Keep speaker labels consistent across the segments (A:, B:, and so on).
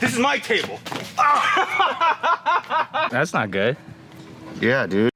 A: This is my table. That's not good.
B: Yeah, dude.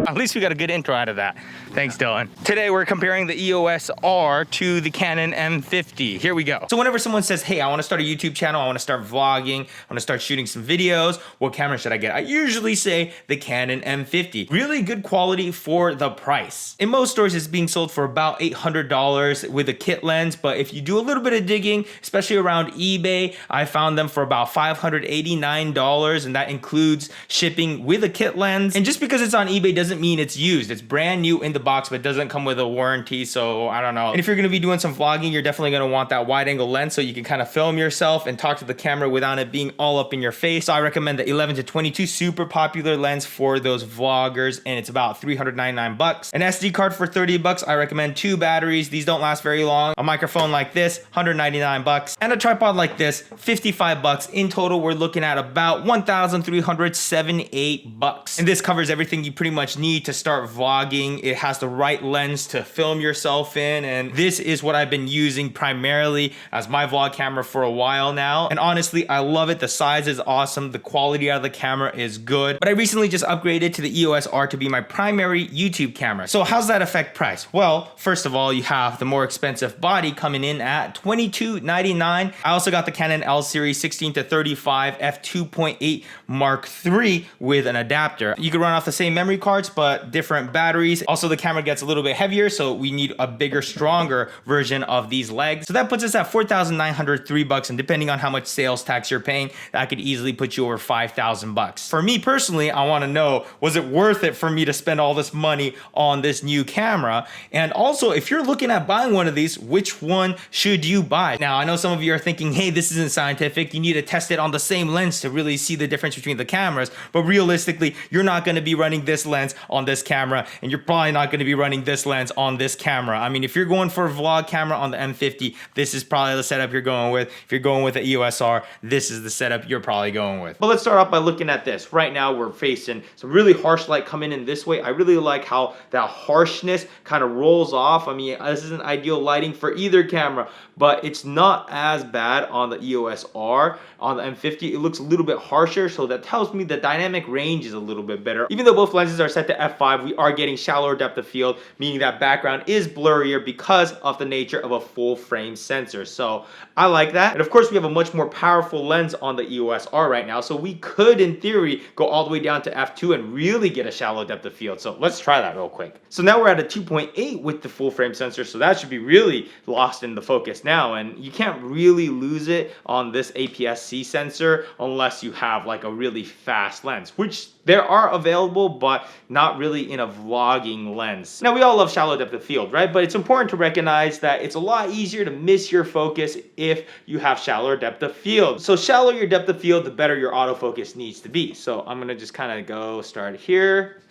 A: At least we got a good intro out of that. Thanks, Dylan. Today we're comparing the EOS R to the Canon M50. Here we go. So whenever someone says, hey, I want to start a YouTube channel, I want to start vlogging, I want to start shooting some videos, what camera should I get? I usually say the Canon M50. Really good quality for the price. In most stores, it's being sold for about $800 with a kit lens, but if you do a little bit of digging, especially around eBay, I found them for about $589, and that includes shipping with a kit lens. And just because it's on eBay doesn't mean it's used. It's brand new in the box, but it doesn't come with a warranty, so I don't know. And if you're gonna be doing some vlogging, you're definitely gonna want that wide angle lens so you can kind of film yourself and talk to the camera without it being all up in your face. So I recommend the 11-22, super popular lens for those vloggers, and it's about $399. An SD card for $30. I recommend 2 batteries. These don't last very long. A microphone like this, $199. And a tripod like this, $55. In total, we're looking at about $1,378. And this covers everything you pretty much need to start vlogging. It has the right lens to film yourself in, and this is what I've been using primarily as my vlog camera for a while now. And honestly, I love it. The size is awesome. The quality out of the camera is good. But I recently just upgraded to the EOS R to be my primary YouTube camera. So how's that affect price? Well, first of all, you have the more expensive body coming in at $22.99. I also got the Canon L series 16-35 f2.8 Mark III with an adapter. You can run off the same memory cards, but different batteries. Also, the camera gets a little bit heavier, so we need a bigger, stronger version of these legs. So that puts us at $4,903, and depending on how much sales tax you're paying, that could easily put you over $5,000. For me personally, I want to know, was it worth it for me to spend all this money on this new camera? And also, if you're looking at buying one of these, which one should you buy? Now, I know some of you are thinking, hey, this isn't scientific. You need to test it on the same lens to really see the difference between the cameras. But realistically, you're not going to be running this lens on this camera, and you're probably not going to be running this lens on this camera. I mean, if you're going for a vlog camera on the M50, this is probably the setup you're going with. If you're going with the EOS R, this is the setup you're probably going with. But let's start off by looking at this. Right now, we're facing some really harsh light coming in this way. I really like how that harshness kind of rolls off. I mean, this isn't ideal lighting for either camera, but it's not as bad on the EOS R. On the M50, it looks a little bit harsher, so that tells me the dynamic range is a little bit better. Even though both lenses are set to f5, we are getting shallower depth of field, meaning that background is blurrier because of the nature of a full frame sensor. So I like that. And of course, we have a much more powerful lens on the EOS R right now, so we could, in theory, go all the way down to f2 and really get a shallow depth of field. So let's try that real quick. So now we're at a 2.8 with the full frame sensor, so that should be really lost in the focus now, and you can't really lose it on this APS-C sensor unless you have like a really fast lens, which there are available, but not really in a vlogging lens. Now, we all love shallow depth of field, right? But it's important to recognize that it's a lot easier to miss your focus if you have shallower depth of field. So shallower your depth of field, the better your autofocus needs to be. So I'm gonna just kind of go start here,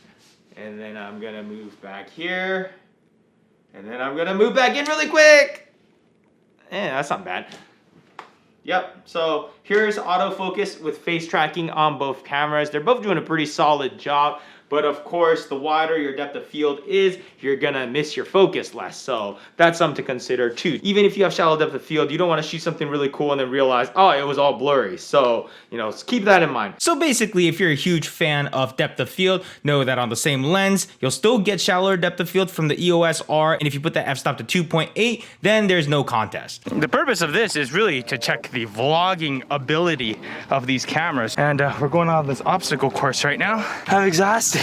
A: and then I'm gonna move back here, and then I'm gonna move back in really quick. That's not bad. Yep, so here's autofocus with face tracking on both cameras. They're both doing a pretty solid job. But of course, the wider your depth of field is, you're gonna miss your focus less. So that's something to consider too. Even if you have shallow depth of field, you don't wanna shoot something really cool and then realize, oh, it was all blurry. So, you know, keep that in mind. So basically, if you're a huge fan of depth of field, know that on the same lens, you'll still get shallower depth of field from the EOS R. And if you put the f-stop to 2.8, then there's no contest. The purpose of this is really to check the vlogging ability of these cameras. And we're going on this obstacle course right now. I'm exhausted.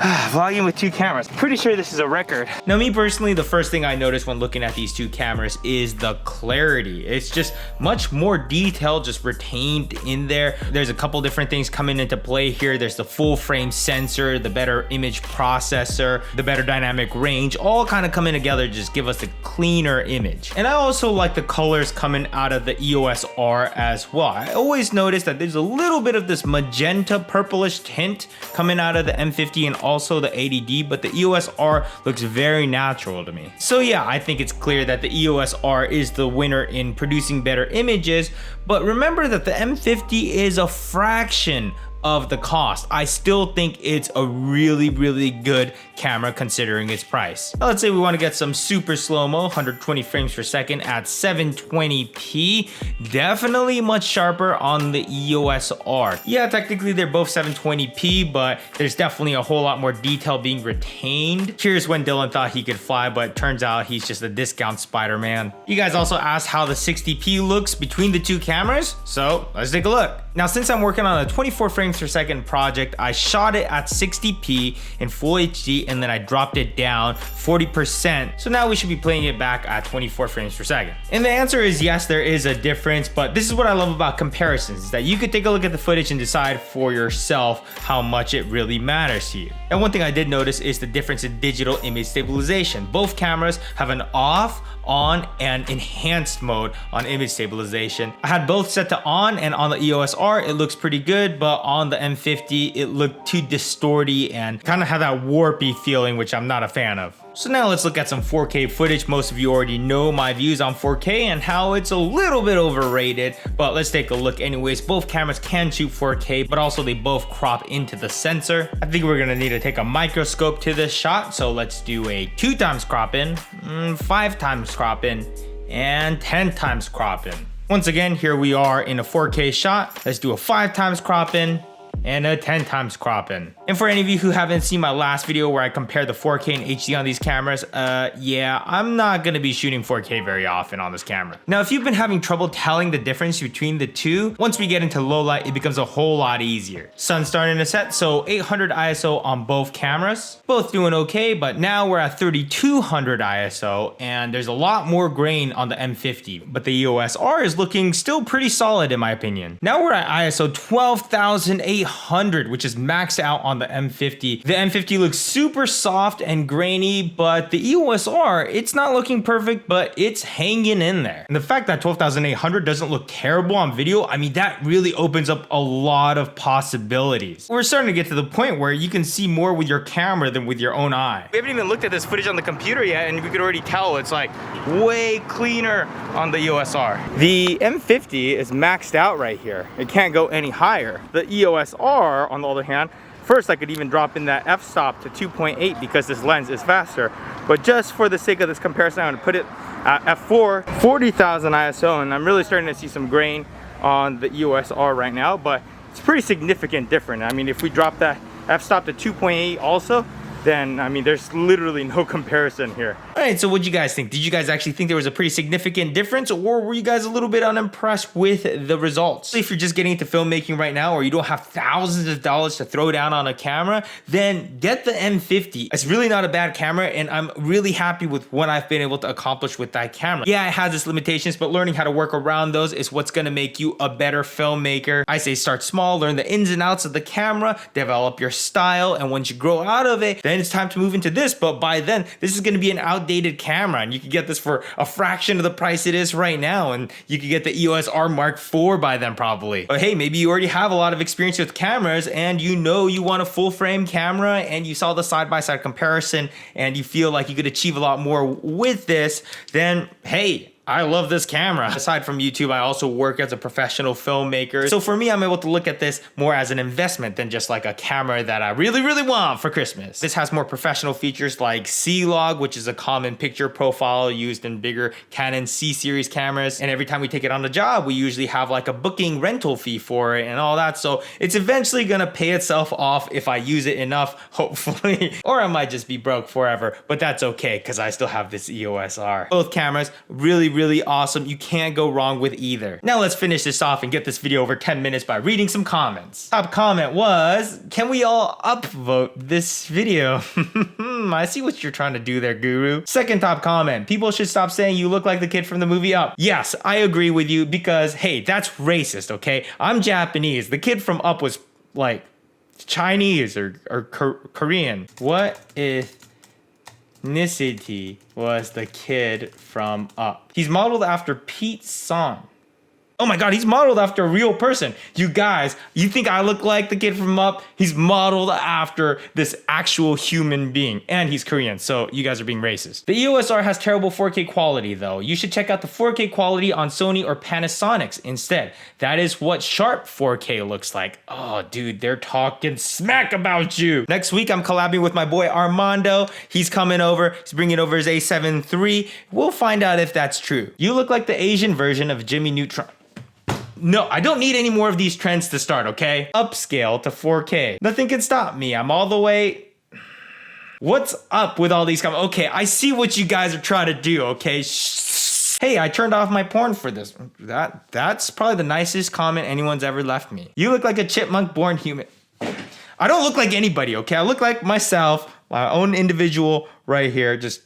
A: Vlogging with 2 cameras. Pretty sure this is a record. Now, me personally, the first thing I noticed when looking at these 2 cameras is the clarity. It's just much more detail just retained in there. There's a couple different things coming into play here. There's the full frame sensor, the better image processor, the better dynamic range, all kind of coming together to just give us a cleaner image. And I also like the colors coming out of the EOS R as well. I always notice that there's a little bit of this magenta purplish tint coming out of the M50 and also the 80D, but the EOS R looks very natural to me. So yeah, I think it's clear that the EOS R is the winner in producing better images, but remember that the M50 is a fraction of the cost. I still think it's a really, really good camera considering its price. Now, let's say we want to get some super slow-mo, 120 frames per second at 720p. Definitely much sharper on the EOS R. Yeah, technically they're both 720p, but there's definitely a whole lot more detail being retained. Here's when Dylan thought he could fly, but turns out he's just a discount Spider-Man. You guys also asked how the 60p looks between the two cameras, so let's take a look. Now, since I'm working on a 24 frames per second project, I shot it at 60p in full HD and then I dropped it down 40%. So now we should be playing it back at 24 frames per second. And the answer is yes, there is a difference, but this is what I love about comparisons, is that you could take a look at the footage and decide for yourself how much it really matters to you. And one thing I did notice is the difference in digital image stabilization. Both cameras have an off, on, and enhanced mode on image stabilization. I had both set to on, and on the EOS R it looks pretty good, but on the M50 it looked too distorty and kind of had that warpy feeling, which I'm not a fan of. So now let's look at some 4K footage. Most of you already know my views on 4K and how it's a little bit overrated, but let's take a look anyways. Both cameras can shoot 4K, but also they both crop into the sensor. I think we're gonna need to take a microscope to this shot, so let's do a 2x crop in, 5x crop in, and 10x crop in. Once again, here we are in a 4K shot. Let's do a 5x crop in and a 10x crop in. And for any of you who haven't seen my last video where I compared the 4K and HD on these cameras, yeah, I'm not gonna be shooting 4K very often on this camera. Now, if you've been having trouble telling the difference between the two, once we get into low light, it becomes a whole lot easier. Sun's starting to set, so 800 ISO on both cameras. Both doing okay, but now we're at 3200 ISO, and there's a lot more grain on the M50, but the EOS R is looking still pretty solid in my opinion. Now we're at ISO 12,800, which is maxed out on the M50. The M50 looks super soft and grainy, but the EOS R, it's not looking perfect, but it's hanging in there. And the fact that 12,800 doesn't look terrible on video, I mean, that really opens up a lot of possibilities. We're starting to get to the point where you can see more with your camera than with your own eye. We haven't even looked at this footage on the computer yet, and we could already tell it's like way cleaner on the EOS R. The M50 is maxed out right here. It can't go any higher. The EOS R, on the other hand, first I could even drop in that f-stop to 2.8 because this lens is faster. But just for the sake of this comparison, I'm gonna put it at f4, 40,000 ISO, and I'm really starting to see some grain on the EOS R right now, but it's pretty significant different. I mean, if we drop that f-stop to 2.8 also, then I mean, there's literally no comparison here. All right, so what'd you guys think? Did you guys actually think there was a pretty significant difference, or were you guys a little bit unimpressed with the results? If you're just getting into filmmaking right now, or you don't have thousands of dollars to throw down on a camera, then get the M50. It's really not a bad camera, and I'm really happy with what I've been able to accomplish with that camera. Yeah, it has its limitations, but learning how to work around those is what's gonna make you a better filmmaker. I say start small, learn the ins and outs of the camera, develop your style, and once you grow out of it, then it's time to move into this. But by then, this is gonna be an outdated camera, and you can get this for a fraction of the price it is right now, and you could get the EOS R Mark IV by then probably. But hey, maybe you already have a lot of experience with cameras, and you know you want a full frame camera, and you saw the side-by-side comparison, and you feel like you could achieve a lot more with this, then hey, I love this camera. Aside from YouTube, I also work as a professional filmmaker. So for me, I'm able to look at this more as an investment than just like a camera that I really, really want for Christmas. This has more professional features like C-Log, which is a common picture profile used in bigger Canon C-series cameras. And every time we take it on the job, we usually have like a booking rental fee for it and all that. So it's eventually gonna pay itself off if I use it enough, hopefully. Or I might just be broke forever, but that's okay because I still have this EOS R. Both cameras really awesome. You can't go wrong with either. Now let's finish this off and get this video over 10 minutes by reading some comments. Top comment was, can we all upvote this video? I see what you're trying to do there, Guru. Second top comment, people should stop saying you look like the kid from the movie Up. Yes, I agree with you because, hey, that's racist, okay? I'm Japanese. The kid from Up was like Chinese or Korean. What ethnicity was the kid from Up? He's modeled after Pete Song. Oh my God, he's modeled after a real person. You guys, you think I look like the kid from Up? He's modeled after this actual human being. And he's Korean, so you guys are being racist. The EOS R has terrible 4K quality though. You should check out the 4K quality on Sony or Panasonic's instead. That is what sharp 4K looks like. Oh dude, they're talking smack about you. Next week, I'm collabing with my boy Armando. He's coming over, he's bringing over his A7 III. We'll find out if that's true. You look like the Asian version of Jimmy Neutron. No, I don't need any more of these trends to start, okay? Upscale to 4K. Nothing can stop me. I'm all the way... What's up with all these comments? Okay, I see what you guys are trying to do, okay? Shh. Hey, I turned off my porn for this. That's probably the nicest comment anyone's ever left me. You look like a chipmunk-born human. I don't look like anybody, okay? I look like myself, my own individual right here, just...